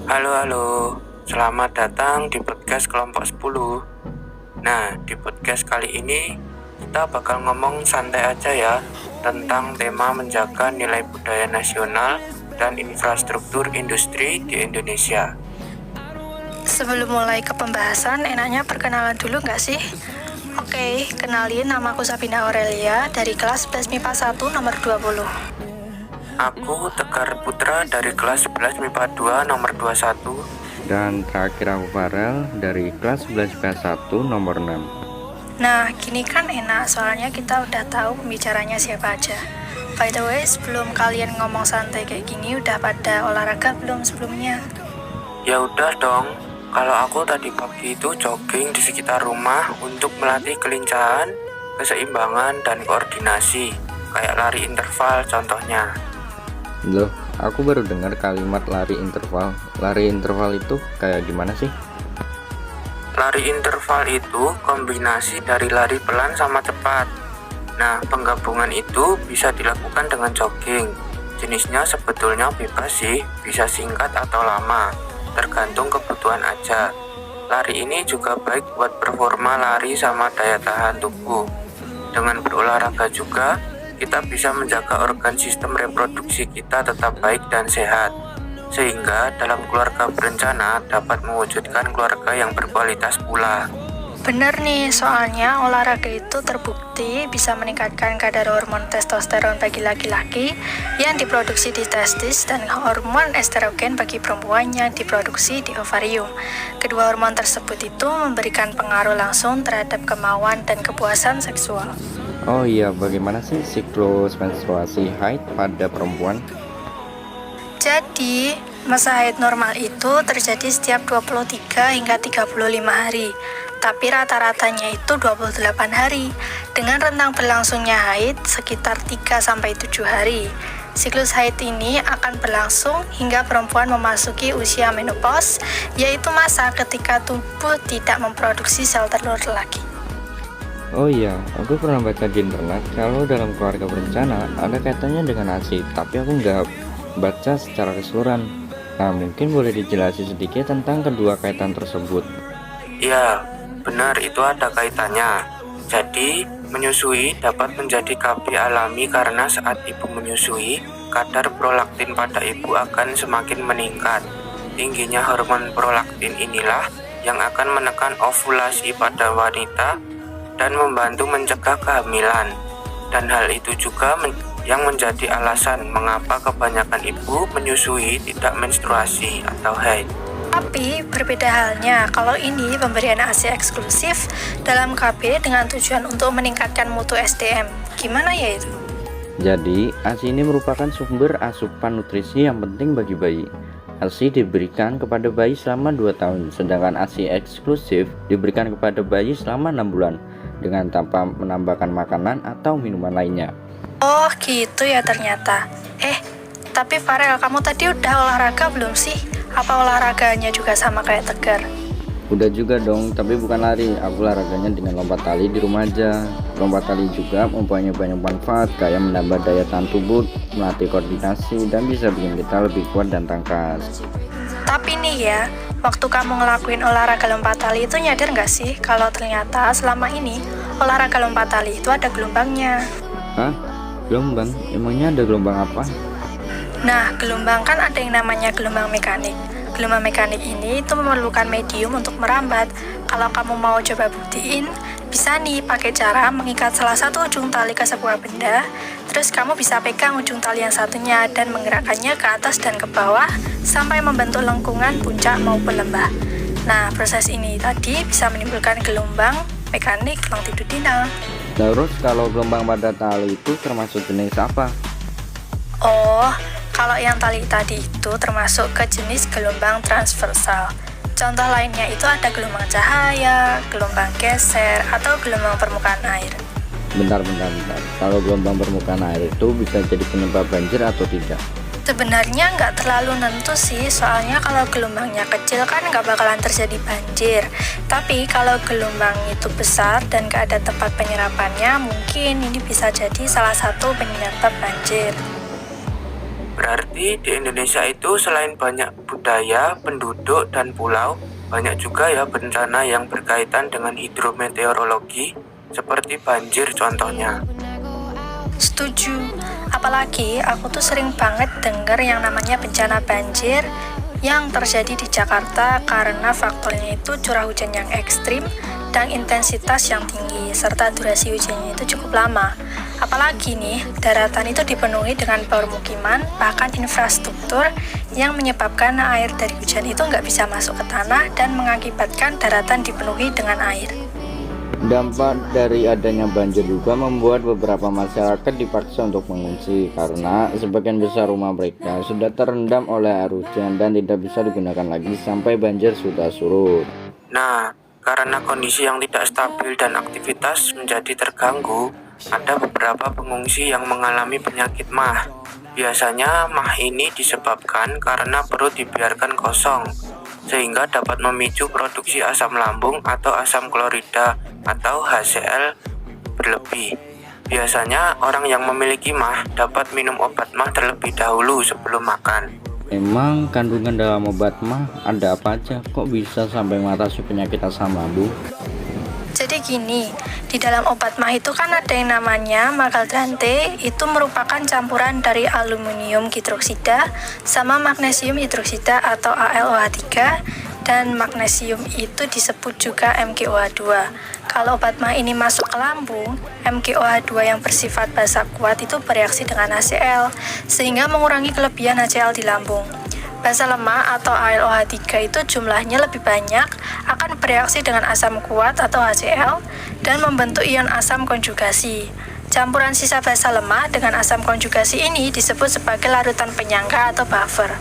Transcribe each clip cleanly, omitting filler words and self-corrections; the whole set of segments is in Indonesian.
Halo, halo. Selamat datang di podcast kelompok 10. Nah, di podcast kali ini kita bakal ngomong santai aja ya tentang tema menjaga nilai budaya nasional dan infrastruktur industri di Indonesia. Sebelum mulai ke pembahasan, enaknya perkenalan dulu nggak sih? Oke, kenalin, nama aku Sabina Aurelia dari kelas 11 MIPA 1 nomor 20. Aku Tegar Putra dari kelas 11 MIPA 2 nomor 21. Dan terakhir aku Farel dari kelas 11 IPA 1 nomor 6. Nah, gini kan enak, soalnya kita udah tahu pembicaranya siapa aja. By the way, sebelum kalian ngomong santai kayak gini, udah pada olahraga belum sebelumnya? Ya udah dong. Kalau aku tadi pagi itu jogging di sekitar rumah untuk melatih kelincahan, keseimbangan, dan koordinasi, kayak lari interval contohnya. Loh, aku baru dengar kalimat lari interval. Lari interval itu kayak gimana sih? Lari interval itu kombinasi dari lari pelan sama cepat. Nah, penggabungan itu bisa dilakukan dengan jogging. Jenisnya sebetulnya bebas sih, bisa singkat atau lama, tergantung kebutuhan aja. Lari ini juga baik buat performa lari sama daya tahan tubuh. Dengan berolahraga juga, kita bisa menjaga organ sistem reproduksi kita tetap baik dan sehat, sehingga dalam keluarga berencana dapat mewujudkan keluarga yang berkualitas pula. Bener nih, soalnya olahraga itu terbukti bisa meningkatkan kadar hormon testosteron bagi laki-laki yang diproduksi di testis dan hormon estrogen bagi perempuan yang diproduksi di ovarium. Kedua hormon tersebut itu memberikan pengaruh langsung terhadap kemauan dan kepuasan seksual. Oh iya, bagaimana sih siklus menstruasi haid pada perempuan? Jadi, masa haid normal itu terjadi setiap 23 hingga 35 hari. Tapi rata-ratanya itu 28 hari, dengan rentang berlangsungnya haid sekitar 3-7 hari. Siklus haid ini akan berlangsung hingga perempuan memasuki usia menopause, yaitu masa ketika tubuh tidak memproduksi sel telur lagi. Oh iya, aku pernah baca di internet kalau dalam keluarga berencana ada kaitannya dengan ASI, tapi aku nggak baca secara keseluruhan. Nah, mungkin boleh dijelasin sedikit tentang kedua kaitan tersebut. Ya, benar itu ada kaitannya. Jadi, menyusui dapat menjadi KB alami karena saat ibu menyusui, kadar prolaktin pada ibu akan semakin meningkat. Tingginya hormon prolaktin inilah yang akan menekan ovulasi pada wanita dan membantu mencegah kehamilan. Dan hal itu juga yang menjadi alasan mengapa kebanyakan ibu menyusui tidak menstruasi atau haid. Tapi berbeda halnya kalau ini pemberian ASI eksklusif dalam KB dengan tujuan untuk meningkatkan mutu SDM. Gimana ya itu? Jadi, ASI ini merupakan sumber asupan nutrisi yang penting bagi bayi. ASI diberikan kepada bayi selama 2 tahun, sedangkan ASI eksklusif diberikan kepada bayi selama 6 bulan dengan tanpa menambahkan makanan atau minuman lainnya. Oh gitu ya ternyata. Tapi Farel, kamu tadi udah olahraga belum sih? Apa olahraganya juga sama kayak Tegar? Udah juga dong, tapi bukan lari. Aku olahraganya dengan lompat tali di rumah aja. Lompat tali juga mempunyai banyak manfaat, kayak menambah daya tahan tubuh, melatih koordinasi, dan bisa bikin kita lebih kuat dan tangkas. Tapi nih ya, waktu kamu ngelakuin olahraga lompat tali itu nyadar nggak sih kalau ternyata selama ini olahraga lompat tali itu ada gelombangnya? Hah? Gelombang? Emangnya ada gelombang apa? Nah, gelombang kan ada yang namanya gelombang mekanik. Gelombang mekanik ini itu memerlukan medium untuk merambat. Kalau kamu mau coba buktiin, bisa nih pakai cara mengikat salah satu ujung tali ke sebuah benda, terus kamu bisa pegang ujung tali yang satunya dan menggerakkannya ke atas dan ke bawah sampai membentuk lengkungan puncak maupun lembah. Nah, proses ini tadi bisa menimbulkan gelombang mekanik longitudinal. Terus kalau gelombang pada tali itu termasuk jenis apa? Oh, kalau yang tali tadi itu termasuk ke jenis gelombang transversal. Contoh lainnya itu ada gelombang cahaya, gelombang geser, atau gelombang permukaan air. Bentar. Kalau gelombang permukaan air itu bisa jadi penyebab banjir atau tidak? Sebenarnya nggak terlalu nentu sih, soalnya kalau gelombangnya kecil kan nggak bakalan terjadi banjir. Tapi kalau gelombang itu besar dan nggak ada tempat penyerapannya, mungkin ini bisa jadi salah satu penyebab banjir. Berarti di Indonesia itu selain banyak budaya, penduduk, dan pulau, banyak juga ya bencana yang berkaitan dengan hidrometeorologi, seperti banjir contohnya. Setuju. Apalagi aku tuh sering banget denger yang namanya bencana banjir yang terjadi di Jakarta karena faktornya itu curah hujan yang ekstrim dan intensitas yang tinggi, serta durasi hujannya itu cukup lama. Apalagi nih, daratan itu dipenuhi dengan permukiman, bahkan infrastruktur yang menyebabkan air dari hujan itu nggak bisa masuk ke tanah dan mengakibatkan daratan dipenuhi dengan air. Dampak dari adanya banjir juga membuat beberapa masyarakat dipaksa untuk mengungsi karena sebagian besar rumah mereka sudah terendam oleh air hujan dan tidak bisa digunakan lagi sampai banjir sudah surut. Nah, karena kondisi yang tidak stabil dan aktivitas menjadi terganggu, ada beberapa pengungsi yang mengalami penyakit MAH. Biasanya MAH ini disebabkan karena perut dibiarkan kosong, sehingga dapat memicu produksi asam lambung atau asam klorida atau HCl berlebih. Biasanya orang yang memiliki MAH dapat minum obat MAH terlebih dahulu sebelum makan. Emang kandungan dalam obat MAH ada apa aja? Kok bisa sampai mengatasi penyakit asam lambung? Jadi gini, di dalam obat MAH itu kan ada yang namanya magaltrante, itu merupakan campuran dari aluminium hidroksida sama magnesium hidroksida atau AlOH3, dan magnesium itu disebut juga MgOH2. Kalau obat MAH ini masuk ke lambung, MgOH2 yang bersifat basa kuat itu bereaksi dengan HCl, sehingga mengurangi kelebihan HCl di lambung. Basa lemah atau AlOH3 itu jumlahnya lebih banyak, akan bereaksi dengan asam kuat atau HCl dan membentuk ion asam konjugasi. Campuran sisa basa lemah dengan asam konjugasi ini disebut sebagai larutan penyangga atau buffer.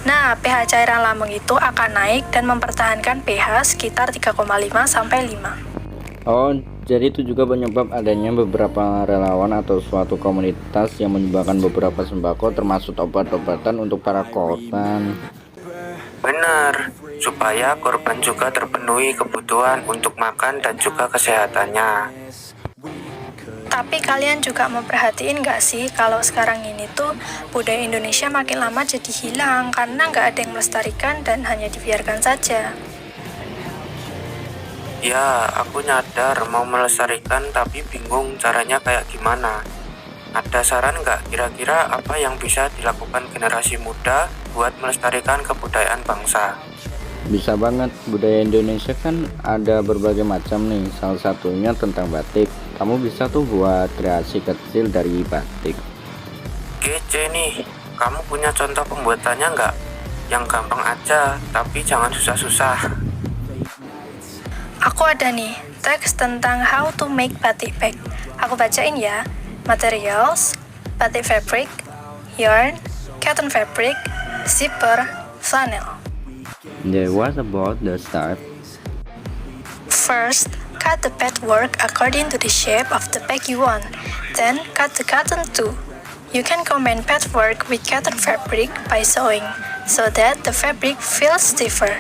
Nah, pH cairan lambung itu akan naik dan mempertahankan pH sekitar 3,5 sampai 5. Oh, jadi itu juga penyebab adanya beberapa relawan atau suatu komunitas yang menyumbangkan beberapa sembako termasuk obat-obatan untuk para korban. Benar, supaya korban juga terpenuhi kebutuhan untuk makan dan juga kesehatannya. Tapi kalian juga memperhatiin nggak sih kalau sekarang ini tuh budaya Indonesia makin lama jadi hilang karena nggak ada yang melestarikan dan hanya dibiarkan saja. Ya, aku nyadar mau melestarikan tapi bingung caranya kayak gimana. Ada saran nggak kira-kira apa yang bisa dilakukan generasi muda buat melestarikan kebudayaan bangsa? Bisa banget, budaya Indonesia kan ada berbagai macam nih, salah satunya tentang batik. Kamu bisa tuh buat kreasi kecil dari batik. Kece nih, kamu punya contoh pembuatannya nggak? Yang gampang aja, tapi jangan susah-susah. Aku ada nih, teks tentang how to make batik bag. Aku bacain ya. Materials, batik fabric, yarn, cotton fabric, zipper, flannel. What about the start? First, cut the patchwork according to the shape of the bag you want. Then, cut the cotton too. You can combine patchwork with cotton fabric by sewing, so that the fabric feels stiffer.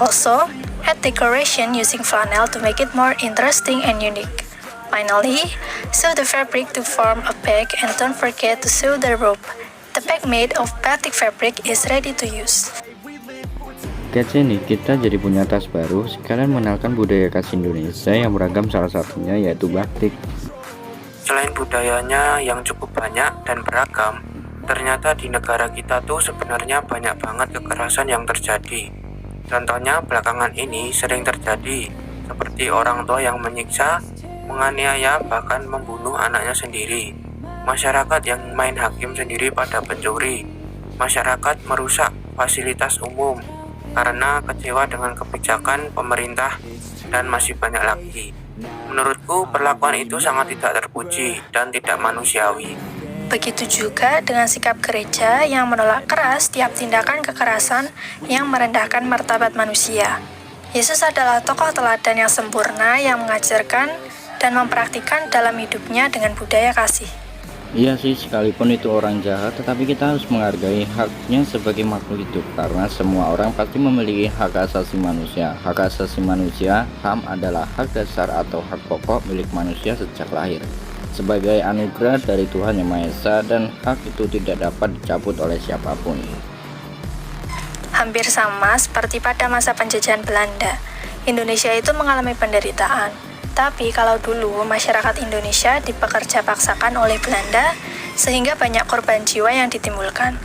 Also, add decoration using flannel to make it more interesting and unique. Finally, sew the fabric to form a bag and don't forget to sew the rope. The bag made of batik fabric is ready to use. Kece nih, kita jadi punya tas baru sekalian mengenalkan budaya khas Indonesia yang beragam, salah satunya yaitu batik. Selain budayanya yang cukup banyak dan beragam, ternyata di negara kita tuh sebenarnya banyak banget kekerasan yang terjadi. Contohnya belakangan ini sering terjadi, seperti orang tua yang menyiksa, menganiaya, bahkan membunuh anaknya sendiri. Masyarakat yang main hakim sendiri pada pencuri. Masyarakat merusak fasilitas umum karena kecewa dengan kebijakan pemerintah, dan masih banyak lagi. Menurutku perlakuan itu sangat tidak terpuji dan tidak manusiawi. Begitu juga dengan sikap gereja yang menolak keras tiap tindakan kekerasan yang merendahkan martabat manusia. Yesus adalah tokoh teladan yang sempurna yang mengajarkan dan mempraktikkan dalam hidupnya dengan budaya kasih. Iya sih, sekalipun itu orang jahat, tetapi kita harus menghargai haknya sebagai makhluk hidup, karena semua orang pasti memiliki hak asasi manusia. Hak asasi manusia, HAM, adalah hak dasar atau hak pokok milik manusia sejak lahir. sebagai anugerah dari Tuhan Yang Maha Esa dan hak itu tidak dapat dicabut oleh siapapun. Hampir sama seperti pada masa penjajahan Belanda, Indonesia itu mengalami penderitaan. Tapi kalau dulu masyarakat Indonesia dipekerja paksakan oleh Belanda, sehingga banyak korban jiwa yang ditimbulkan.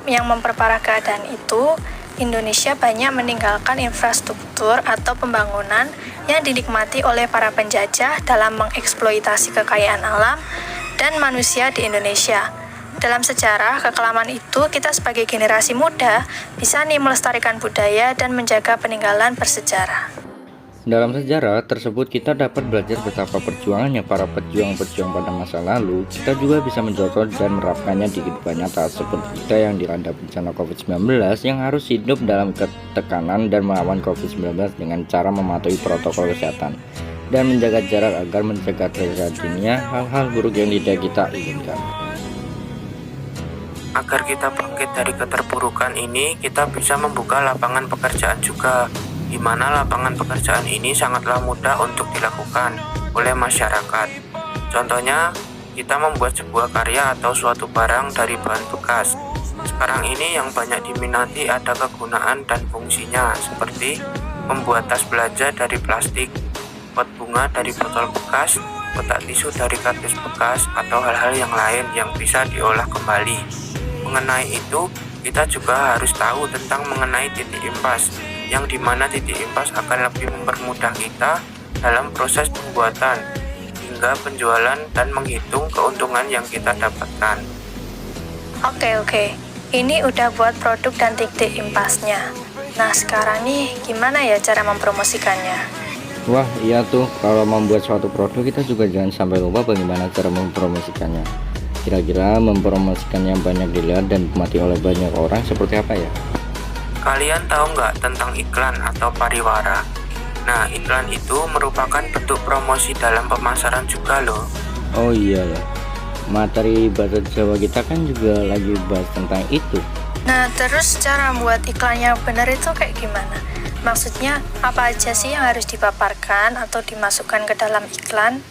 Yang memperparah keadaan itu, Indonesia banyak meninggalkan infrastruktur atau pembangunan yang dinikmati oleh para penjajah dalam mengeksploitasi kekayaan alam dan manusia di Indonesia. Dalam sejarah kekelaman itu, kita sebagai generasi muda bisa nih melestarikan budaya dan menjaga peninggalan bersejarah. Dalam sejarah tersebut kita dapat belajar betapa perjuangannya para pejuang-pejuang pada masa lalu. Kita juga bisa mencontoh dan menerapkannya di kehidupan nyata seperti kita yang dilanda bencana COVID-19 yang harus hidup dalam ketekanan dan melawan COVID-19 dengan cara mematuhi protokol kesehatan dan menjaga jarak agar mencegah terjadinya hal-hal buruk yang tidak kita inginkan. Agar kita bangkit dari keterpurukan ini, kita bisa membuka lapangan pekerjaan juga, di mana lapangan pekerjaan ini sangatlah mudah untuk dilakukan oleh masyarakat. Contohnya, kita membuat sebuah karya atau suatu barang dari bahan bekas. Sekarang ini yang banyak diminati ada kegunaan dan fungsinya, seperti membuat tas belanja dari plastik, pot bunga dari botol bekas, kotak tisu dari kardus bekas, atau hal-hal yang lain yang bisa diolah kembali. Mengenai itu, kita juga harus tahu tentang mengenai titik impas, yang dimana titik impas akan lebih mempermudah kita dalam proses pembuatan, hingga penjualan dan menghitung keuntungan yang kita dapatkan. Oke. Ini udah buat produk dan titik impasnya. Nah, sekarang nih, gimana ya cara mempromosikannya? Wah iya tuh, kalau membuat suatu produk kita juga jangan sampai lupa bagaimana cara mempromosikannya. Kira-kira mempromosikannya banyak dilihat dan dinikmati oleh banyak orang seperti apa ya? Kalian tahu nggak tentang iklan atau pariwara? Nah, iklan itu merupakan bentuk promosi dalam pemasaran juga loh. Oh iya ya, materi bahasa Jawa kita kan juga lagi bahas tentang itu. Nah, terus cara membuat iklan yang benar itu kayak gimana? Maksudnya, apa aja sih yang harus dipaparkan atau dimasukkan ke dalam iklan?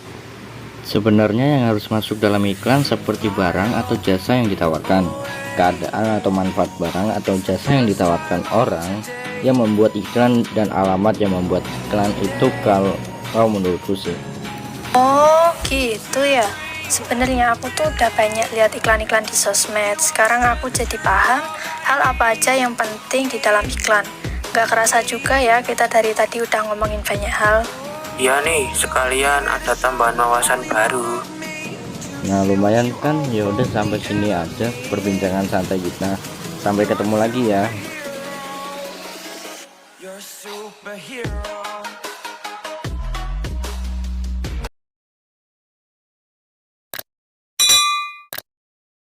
Sebenarnya yang harus masuk dalam iklan seperti barang atau jasa yang ditawarkan, keadaan atau manfaat barang atau jasa yang ditawarkan orang yang membuat iklan, dan alamat yang membuat iklan itu kalau menurutku sih. Oh, gitu ya. Sebenarnya aku tuh udah banyak lihat iklan-iklan di sosmed. Sekarang aku jadi paham hal apa aja yang penting di dalam iklan. Gak kerasa juga ya kita dari tadi udah ngomongin banyak hal. Iya nih, sekalian ada tambahan wawasan baru. Nah lumayan kan, ya udah sampai sini aja perbincangan santai kita. Sampai ketemu lagi ya. You're a superhero.